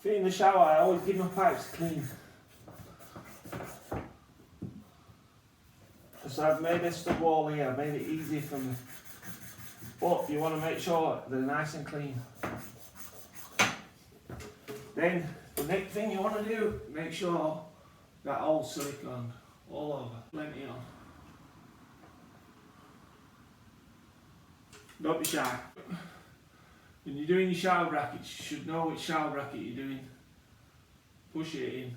If in the shower, I always keep my pipes clean. Because I've made this stub wall here, I've made it easy for me. But you want to make sure they're nice and clean. Then the next thing you want to do, make sure that old silicone all over, plenty on. Don't be shy. When you're doing your shower brackets, you should know which shower bracket you're doing. Push it in.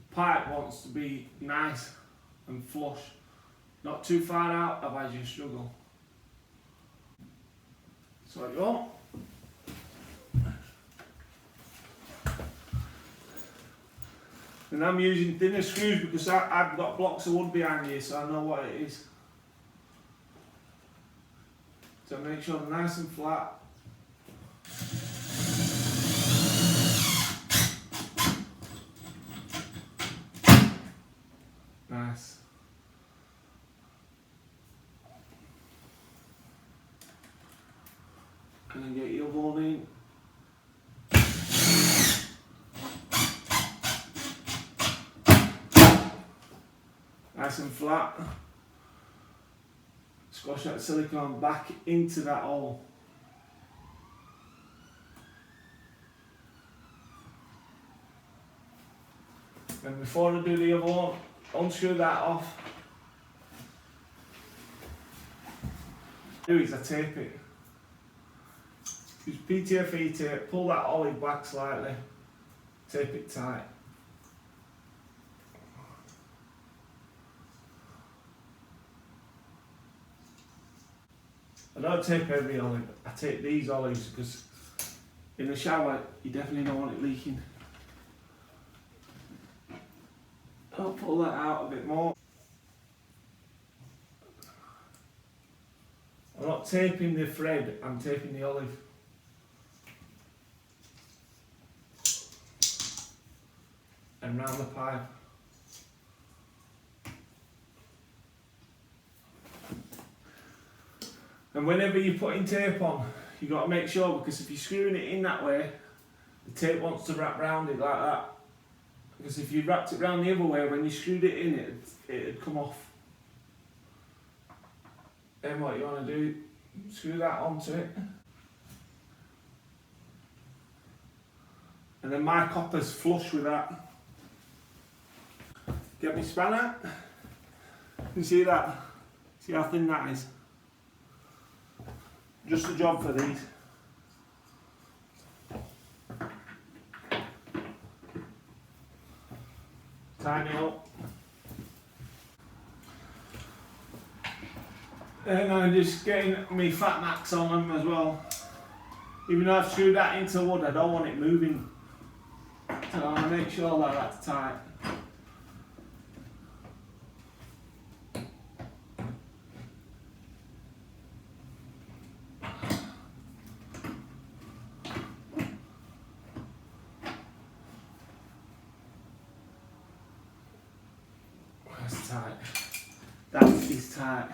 The pipe wants to be nice and flush. Not too far out, otherwise you struggle. So you want. And I'm using thinner screws because I've got blocks of wood behind here, so I know what it is. So make sure they're nice and flat. Nice. And then get your ball in. Nice and flat. Squash that silicone back into that hole. And before I do the other one, unscrew that off. What I do is I tape it. Use PTFE tape, pull that olive back slightly, tape it tight. I don't tape every olive, I tape these olives because in the shower you definitely don't want it leaking. I'll pull that out a bit more. I'm not taping the thread, I'm taping the olive. And round the pipe. And whenever you're putting tape on, you've got to make sure, because if you're screwing it in that way, the tape wants to wrap round it like that. Because if you wrapped it round the other way, when you screwed it in, it'd come off. Then what you want to do, screw that onto it. And then my copper's flush with that. Get my spanner. You can see that. See how thin that is? Just a job for these. Tighten it up. And I'm just getting my fat max on them as well. Even though I've screwed that into wood, I don't want it moving. So I make sure that that's tight. That's tight. That is tight.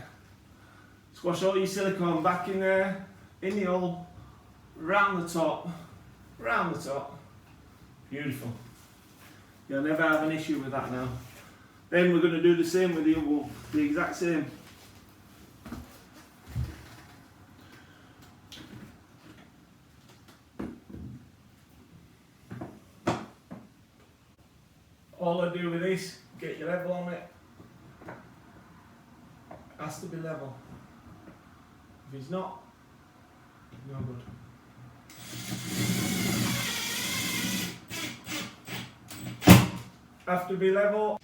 Squash all your silicone back in there, in the hole, round the top, round the top. Beautiful. You'll never have an issue with that now. Then we're going to do the same with the other one, the exact same. All I do with this, get your level on it. It has to be level. If it's not, no good. Have to be level.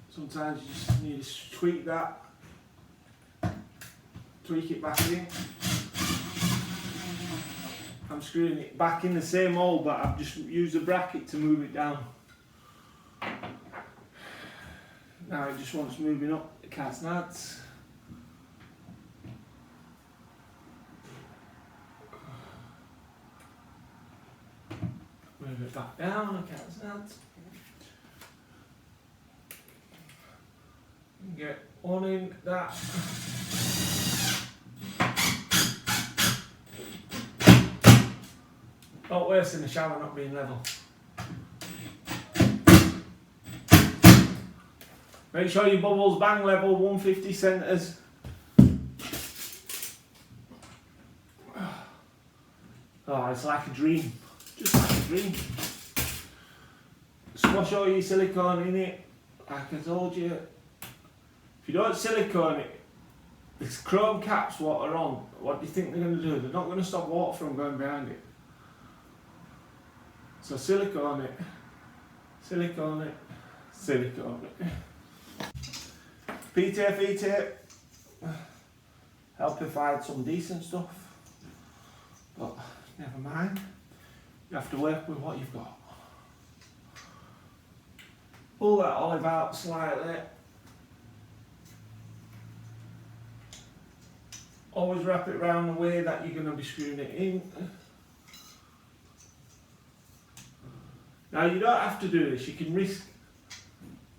Sometimes you just need to tweak that. Tweak it back in. I'm screwing it back in the same hole, but I've just used a bracket to move it down. Now it just wants moving up the cat's nuts. Move it back down the cat's nuts. Get one in that. Not worse than the shower not being level. Make sure your bubbles bang level, 150 centres. Oh, it's like a dream. Just like a dream. Squash all your silicone in it. Like I told you. If you don't silicone it, the chrome caps what are on, what do you think they're going to do? They're not going to stop water from going behind it. So silicone it. Silicone it. Silicone it. PTFE tape. Help if I had some decent stuff. But never mind. You have to work with what you've got. Pull that olive out slightly. Always wrap it around the way that you're going to be screwing it in. Now you don't have to do this, you can risk,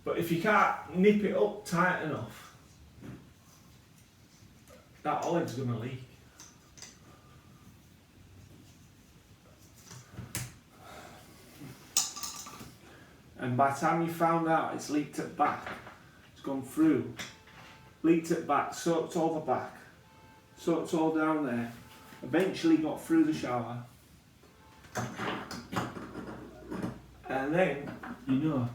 but if you can't nip it up tight enough, that olive's going to leak. And by the time you found out it's leaked at back, it's gone through, leaked at back, soaked all the back, soaked all down there, eventually got through the shower, and then you know.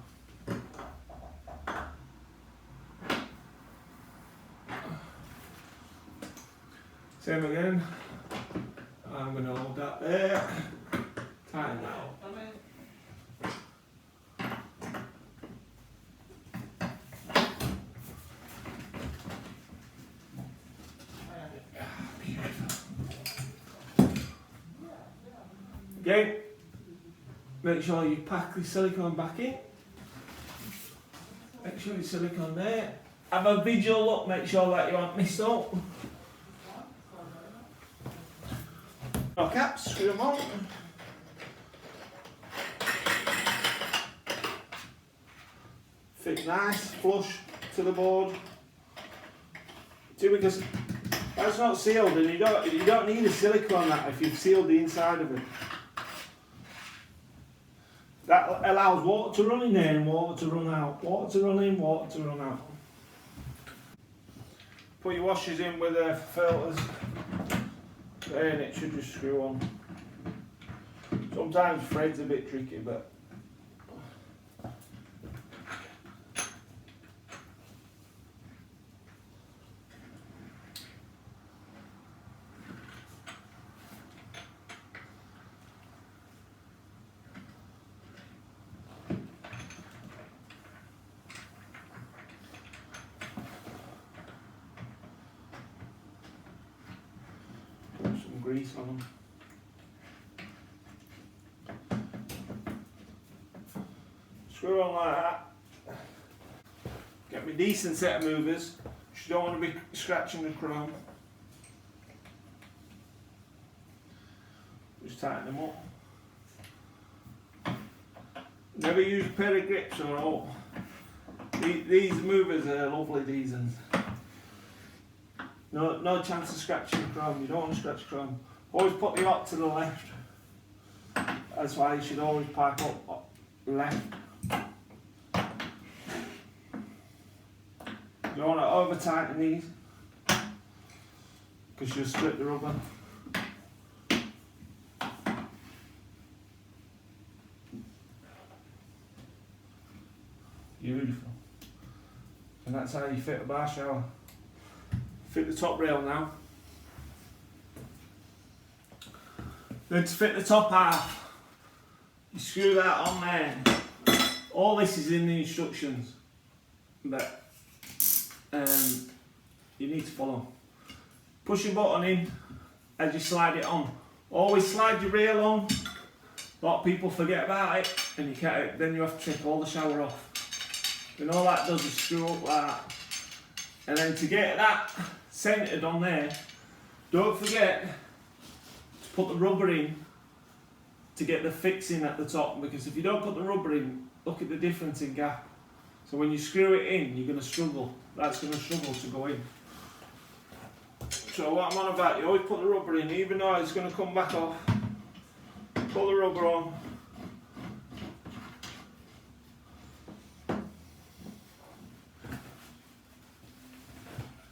Same again. I'm going to hold that there, tighten that up. Again, make sure you pack the silicone back in. Make sure your silicone there. Have a visual look, make sure that you aren't missed out. No caps, screw them on. Fit nice, flush to the board. See, because that's not sealed, and you don't need a silicone that if you've sealed the inside of it. That allows water to run in there and water to run out. Water to run in, water to run out. Put your washers in with the filters. There, and it should just screw on. Sometimes thread's a bit tricky, but grease on them. Screw on like that. Get me a decent set of movers. You don't want to be scratching the chrome. Just tighten them up. Never use a pair of grips or all. These movers are lovely, these ones. No chance of scratching chrome. You don't want to scratch chrome. Always put the hot to the left. That's why you should always park up left. You don't want to over tighten these because you'll split the rubber. Beautiful. And that's how you fit a bar shower. Fit the top rail now. Then to fit the top half, you screw that on there. All this is in the instructions, but you need to follow. Push your button in as you slide it on. Always slide your rail on. A lot of people forget about it, and you can't. Then you have to take all the shower off. And all that does is screw up like that. And then to get that centered on there, don't forget to put the rubber in to get the fixing at the top, because if you don't put the rubber in, look at the difference in gap. So when you screw it in, you're going to struggle. That's going to struggle to go in. So what I'm on about, you always put the rubber in, even though it's going to come back off. Pull the rubber on.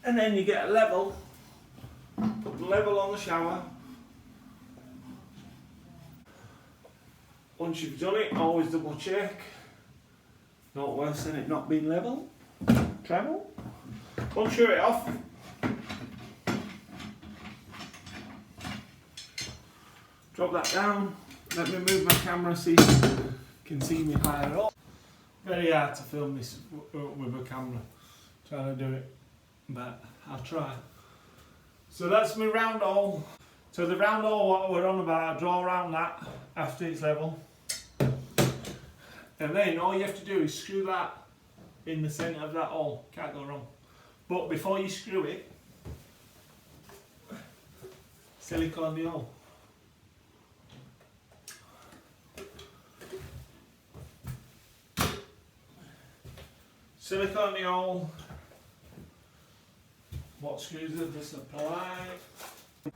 And then you get a level. Put the level on the shower. Once you've done it, always double check. Not worse than it not being level. Treble. Unscrew it off. Drop that down. Let me move my camera so you can see me higher up. Very hard to film this with a camera. Trying to do it, but I'll try. So that's my round hole. So the round hole what we're on about, I draw around that after it's level. And then all you have to do is screw that in the centre of that hole. Can't go wrong. But before you screw it, silicone the hole. Silicone the hole. What screws have they supplied? The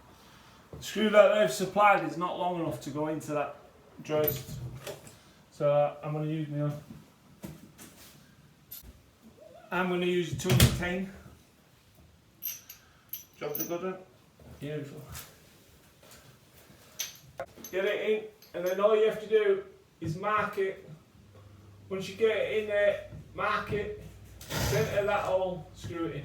screw that they've supplied is not long enough to go into that joist. So I'm going to use my I'm going to use a 210. Drop the good one. Beautiful. Get it in, and then all you have to do is mark it. Once you get it in there, mark it, centre that hole, screw it in.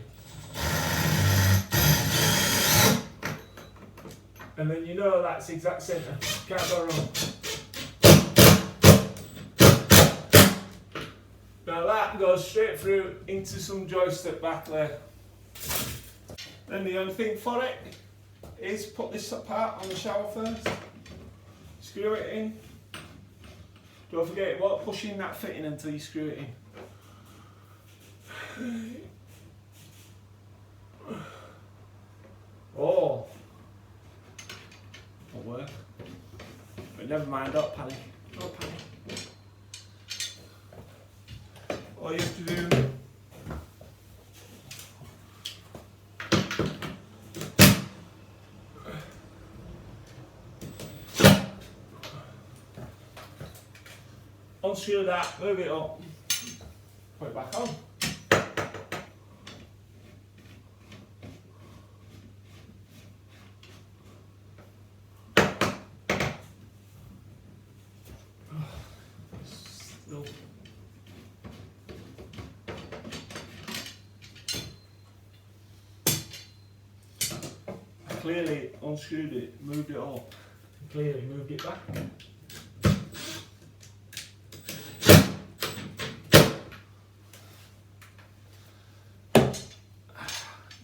And then you know that's exact centre. Can't go wrong. Now that goes straight through into some joist at back there. Then the only thing for it is put this part on the shower first. Screw it in. Don't forget it won't push in that fitting until you screw it in. Oh, won't work. But never mind, don't panic. Don't panic. All you have to do unscrew that, move it up, put it back on. Still. I clearly unscrewed it, moved it up, clearly moved it back.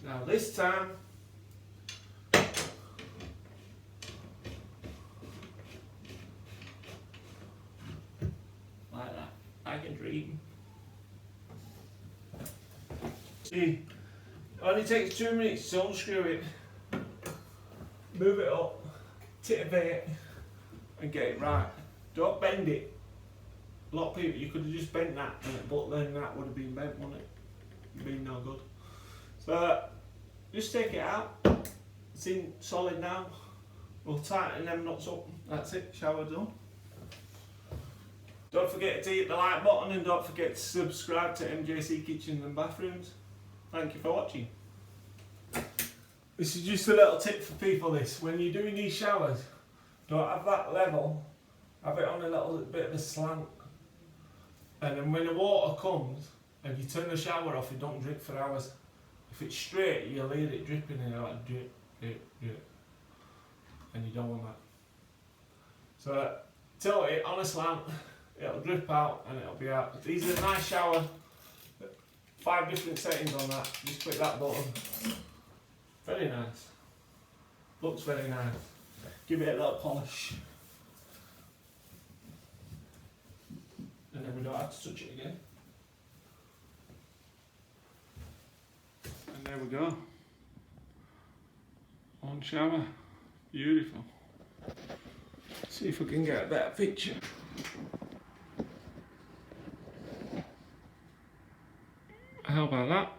Now this time, like that, like a dream. See, it only takes 2 minutes to unscrew it, move it up, tip it, and get it right. Don't bend it. A lot of people, you could have just bent that, but then that would have been bent, wouldn't it? It'd been no good. So, just take it out, it's in solid now, we'll tighten them nuts up, that's it, shower done. Don't forget to hit the like button and don't forget to subscribe to MJC Kitchens and Bathrooms. Thank you for watching. This is just a little tip for people this, when you're doing these showers, don't have that level, have it on a little bit of a slant. And then when the water comes and you turn the shower off, it don't drip for hours. If it's straight, you'll hear it dripping and you're like drip, drip, drip. And you don't want that. So tilt it on a slant, it'll drip out and it'll be out. These are a nice shower. 5 different settings on that. Just click that button. Very nice. Looks very nice. Give it a little polish. And then we don't have to touch it again. And there we go. On shower. Beautiful. See if we can get a better picture. How about that?